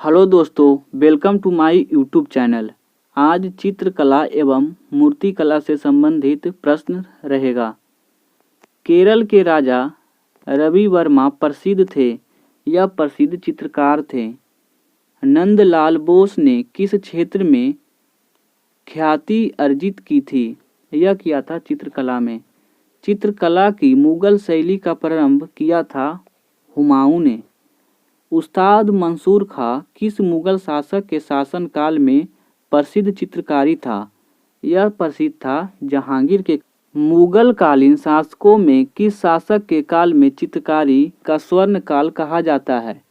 Hello दोस्तों, welcome to my YouTube channel. आज चित्रकला एवं मूर्तिकला से संबंधित प्रश्न रहेगा। केरल के राजा रवि वर्मा प्रसिद्ध थे। यह प्रसिद्ध चित्रकार थे। नंदलाल बोस ने किस क्षेत्र में ख्याति अर्जित की थी? यह किया था चित्रकला में। चित्रकला की मुगल शैली का प्रारंभ किया था हुमायूं ने। उस्ताद मंसूर खां किस मुगल शासक के शासनकाल में प्रसिद्ध चित्रकारी था? यह प्रसिद्ध था जहांगीर के। मुगलकालीन शासकों में किस शासक के काल में चित्रकारी का स्वर्ण काल कहा जाता है?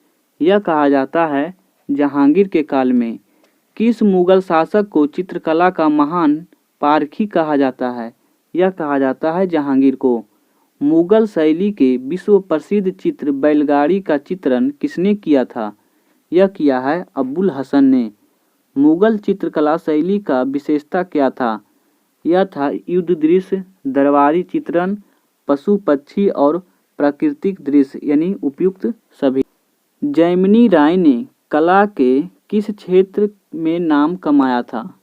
यह कहा जाता है जहांगीर के काल में। किस मुगल शासक को चित्रकला का महान पारखी कहा जाता है? यह कहा जाता है जहांगीर को। मुगल शैली के विश्व प्रसिद्ध चित्र बैलगाड़ी का चित्रण किसने किया था? यह किया है अबुल हसन ने। मुगल चित्रकला शैली का विशेषता क्या था? यह था युद्ध दृश्य, दरबारी चित्रण, पशु पक्षी और प्राकृतिक दृश्य यानी उपयुक्त सभी। जैमिनी राय ने कला के किस क्षेत्र में नाम कमाया था?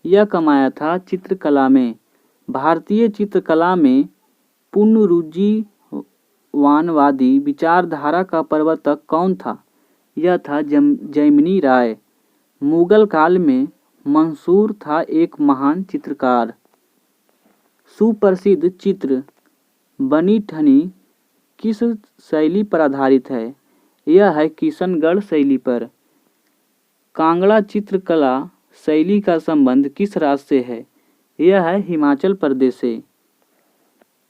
यह कमाया था चित्रकला में। भारतीय चित्रकला में पुनरुज्जीवनवादी विचारधारा का प्रवर्तक कौन था? यह था जैमिनी राय। मुगल काल में मंसूर था एक महान चित्रकार। सुप्रसिद्ध चित्र बनी ठनी किस शैली पर आधारित है? यह है किशनगढ़ शैली पर। कांगड़ा चित्रकला शैली का संबंध किस राज्य से है? यह है हिमाचल प्रदेश से।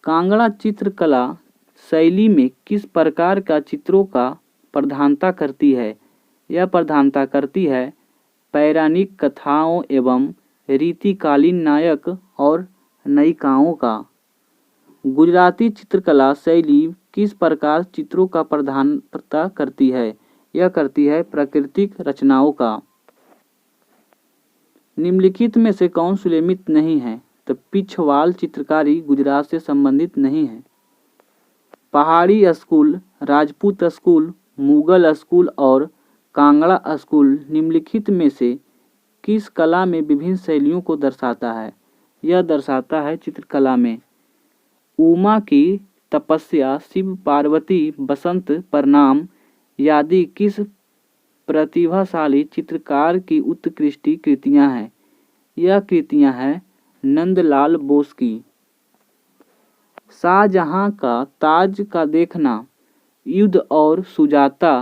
कांगड़ा चित्रकला शैली में किस प्रकार का चित्रों का प्रधानता करती है? यह प्रधानता करती है पौराणिक कथाओं एवं रीतिकालीन नायक और नायिकाओं का। गुजराती चित्रकला शैली किस प्रकार चित्रों का प्रधानता करती है? यह करती है प्राकृतिक रचनाओं का। निम्नलिखित में से कौन सुलेमित नहीं है? तो पिछवाल चित्रकारी गुजरात से संबंधित नहीं है। पहाड़ी school, Rajput school, Mughal school और कांगड़ा स्कूल निम्नलिखित में से किस कला में विभिन्न शैलियों को दर्शाता है? यह दर्शाता है चित्रकला में। उमा की तपस्या, शिव पार्वती, बसंत प्रणाम आदि किस प्रतिभाशाली चित्रकार की उत्कृष्ट कृतियां हैं? यह कृतियां हैं नंदलाल बोस की। शाहजहां का ताज का देखना, युद्ध और सुजाता,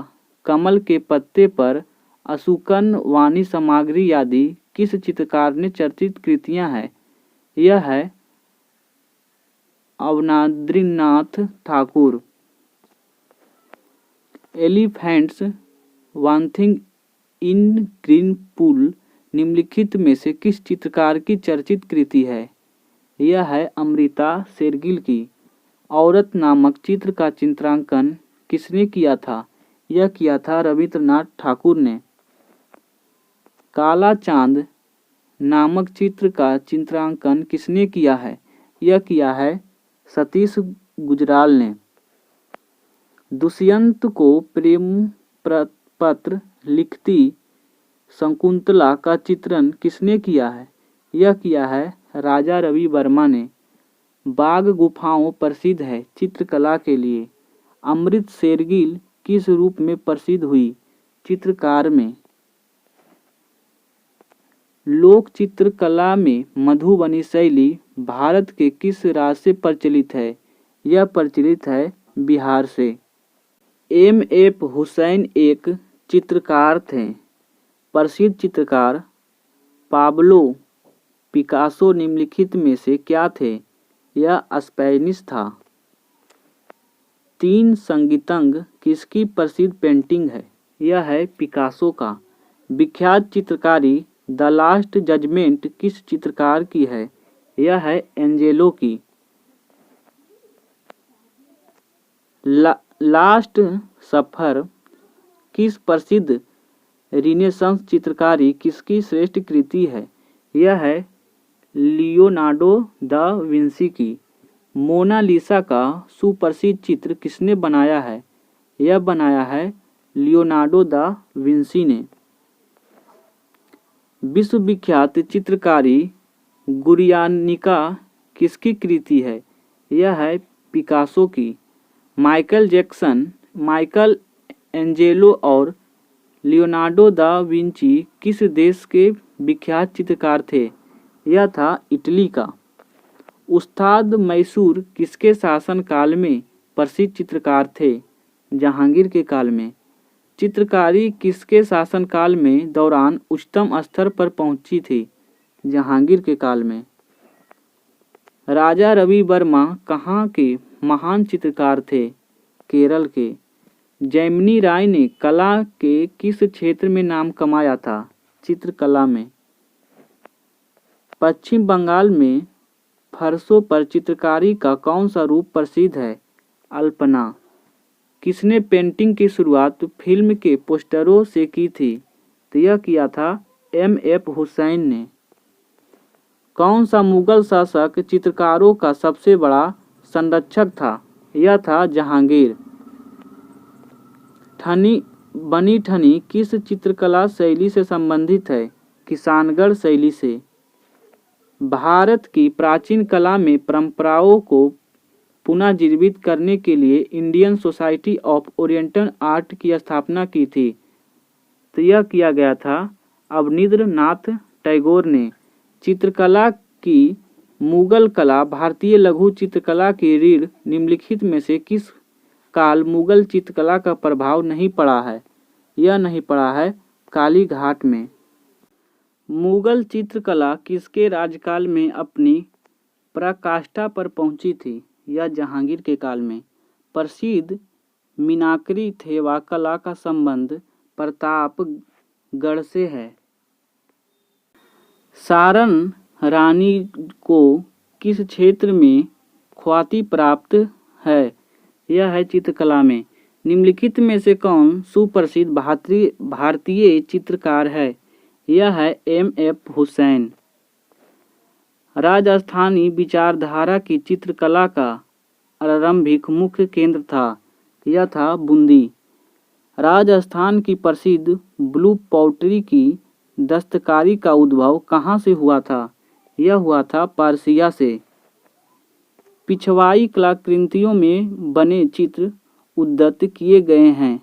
कमल के पत्ते पर, अशुकन वाणी सामग्री आदि किस चित्रकार ने चर्चित कृतियां हैं? यह है Abanindranath Tagore. Elephants bathing in green pool निम्नलिखित में से किस चित्रकार की चर्चित कृति है? यह है अमृता शेरगिल की। औरत नामक चित्र का चित्रांकन किसने किया था? यह किया था रविंद्रनाथ ठाकुर ने। काला चांद नामक चित्र का चित्रांकन किसने किया है? यह किया है सतीश गुजराल ने। दुष्यंत को प्रेम पत्र लिखती शकुंतला का चित्रण किसने किया है? यह किया है राजा रवि वर्मा ने। बाग गुफाओं प्रसिद्ध है चित्रकला के लिए। अमृत शेरगिल किस रूप में प्रसिद्ध हुई? चित्रकार में। लोक चित्रकला में मधुबनी शैली भारत के किस राज्य से प्रचलित है? यह प्रचलित है बिहार से। M.F. हुसैन एक चित्रकार थे। प्रसिद्ध चित्रकार पाब्लो पिकासो निम्नलिखित में से क्या थे? यह स्पेनिश था। तीन संगीतंग किसकी प्रसिद्ध पेंटिंग है? यह है पिकासो का। विख्यात चित्रकारी द लास्ट जजमेंट किस चित्रकार की है? यह है एंजेलो की। लास्ट सफर किस प्रसिद्ध रिनेसांस चित्रकारी किसकी श्रेष्ठ कृति है? यह है लियोनार्डो दा विंसी की। मोनालिसा का सुप्रसिद्ध चित्र किसने बनाया है? यह बनाया है लियोनार्डो दा विंसी ने। विश्वविख्यात चित्रकारी गुरियानिका किसकी कृति है? यह है पिकासो की। माइकल जैक्सन, माइकल एंजेलो और लियोनार्डो दा विंची किस देश के विख्यात चित्रकार थे? यह था इटली का। उस्ताद मैसूर किसके शासनकाल में प्रसिद्ध चित्रकार थे? जहांगीर के काल में। चित्रकारी किसके शासनकाल में दौरान उच्चतम स्तर पर पहुंची थी? जहांगीर के काल में। राजा रवि वर्मा कहाँ के महान चित्रकार थे? केरल के। जैमिनी राय ने कला के किस क्षेत्र में नाम कमाया था? चित्रकला में। पश्चिम बंगाल में फर्शों पर चित्रकारी का कौन सा रूप प्रसिद्ध है? अल्पना। किसने पेंटिंग की शुरुआत फिल्म के पोस्टरों से की थी? तो यह किया था M.F. हुसैन ने। कौन सा मुगल शासक चित्रकारों का सबसे बड़ा संरक्षक था? यह था जहांगीर। बनी ठनी किस चित्रकला शैली से संबंधित है? किसानगढ़ शैली से। भारत की प्राचीन कला में परंपराओं को पुनर्जीवित करने के लिए Indian society of oriental art की स्थापना की थी। तो यह किया गया था अवनींद्रनाथ टैगोर ने। चित्रकला की मुगल कला भारतीय लघु चित्रकला की रीढ़ निम्नलिखित में से किस काल मुगल चित्रकला का प्रभाव नहीं पड़ा है? यह नहीं पड़ा है काली घाट में। मुगल चित्रकला किसके राज्यकाल में अपनी पराकाष्ठा पर पहुंची थी? यह जहांगीर के काल में। प्रसिद्ध मीनाकरी थेवा कला का संबंध प्रतापगढ़ से है। सारण रानी को किस क्षेत्र में ख्याति प्राप्त है? यह है चित्रकला में। निम्नलिखित में से कौन सुप्रसिद्ध भारतीय चित्रकार है? यह है M.F. हुसैन। राजस्थानी विचारधारा की चित्रकला का आरंभिक मुख्य केंद्र था। यह था बूंदी। राजस्थान की प्रसिद्ध ब्लू पॉटरी की दस्तकारी का उद्भव कहाँ से हुआ था? यह हुआ था पर्सिया से। पिछवाई कलाकृतियों में बने चित्र उद्धृत किए गए हैं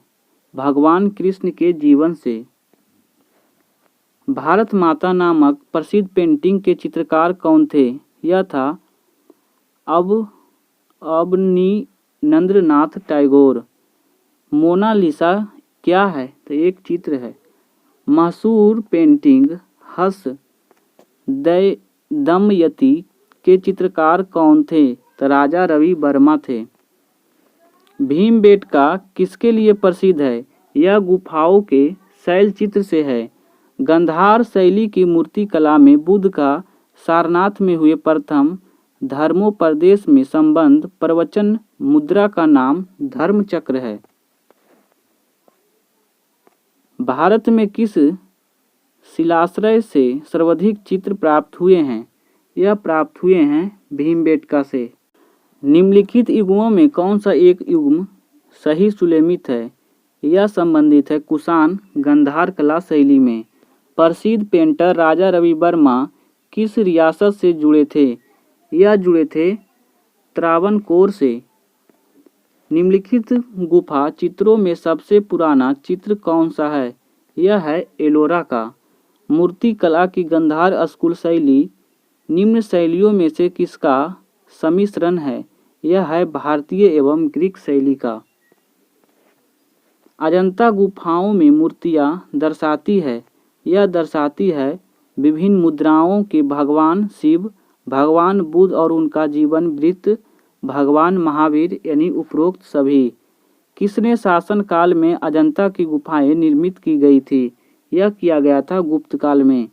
भगवान कृष्ण के जीवन से। भारत माता नामक प्रसिद्ध पेंटिंग के चित्रकार कौन थे? यह था अवनींद्रनाथ टैगोर। मोनालिसा क्या है? तो एक चित्र है। मशहूर पेंटिंग हंस दमयंती के चित्रकार कौन थे? तो राजा रवि वर्मा थे। भीमबेटका किसके लिए प्रसिद्ध है? यह गुफाओं के शैल चित्र से है। गंधार शैली की मूर्ति कला में बुद्ध का सारनाथ में हुए प्रथम धर्मोपदेश में संबंध प्रवचन मुद्रा का नाम धर्मचक्र है। भारत में किस शिलाश्रय से सर्वाधिक चित्र प्राप्त हुए हैं? यह प्राप्त हुए हैं भीमबेटका से। निम्नलिखित युग्मों में कौन सा एक युग्म सही सुलेमित है? यह संबंधित है कुषाण गंधार कला शैली में। प्रसिद्ध पेंटर राजा रवि वर्मा किस रियासत से जुड़े थे? यह जुड़े थे त्रावणकोर से। निम्नलिखित गुफा चित्रों में सबसे पुराना चित्र कौन सा है? यह है एलोरा का। मूर्ति कला की गंधार स्कूल शैली निम्न शैलियों में से किसका सम्मिश्रण है? यह है भारतीय एवं ग्रीक शैली का। अजंता गुफाओं में मूर्तियां दर्शाती है। यह दर्शाती है विभिन्न मुद्राओं के भगवान शिव, भगवान बुद्ध और उनका जीवन वृत्त, भगवान महावीर यानी उपरोक्त सभी। किसने शासन काल में अजंता की गुफाएं निर्मित की गई थी? यह किया गया था गुप्त काल में।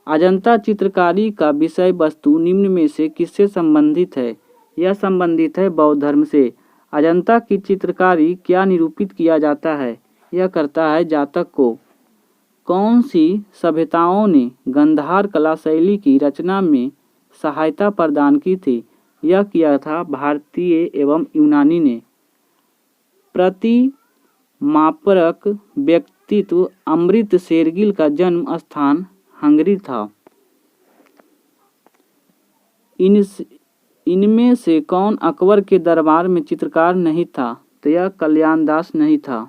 अजंता चित्रकारी का विषय वस्तु निम्न में से किससे संबंधित है? यह संबंधित है बौद्ध धर्म से। अजंता की चित्रकारी क्या निरूपित किया जाता है? यह करता है जातक को। कौन सी सभ्यताओं ने गंधार कला शैली की रचना में सहायता प्रदान की थी? यह किया था भारतीय एवं यूनानी ने। प्रतिमापरक व्यक्तित्व अमृत शेरगिल का जन्म स्थान हंगरी था। इनमें से कौन अकबर के दरबार में चित्रकार नहीं था? तो यह कल्याण दास नहीं था।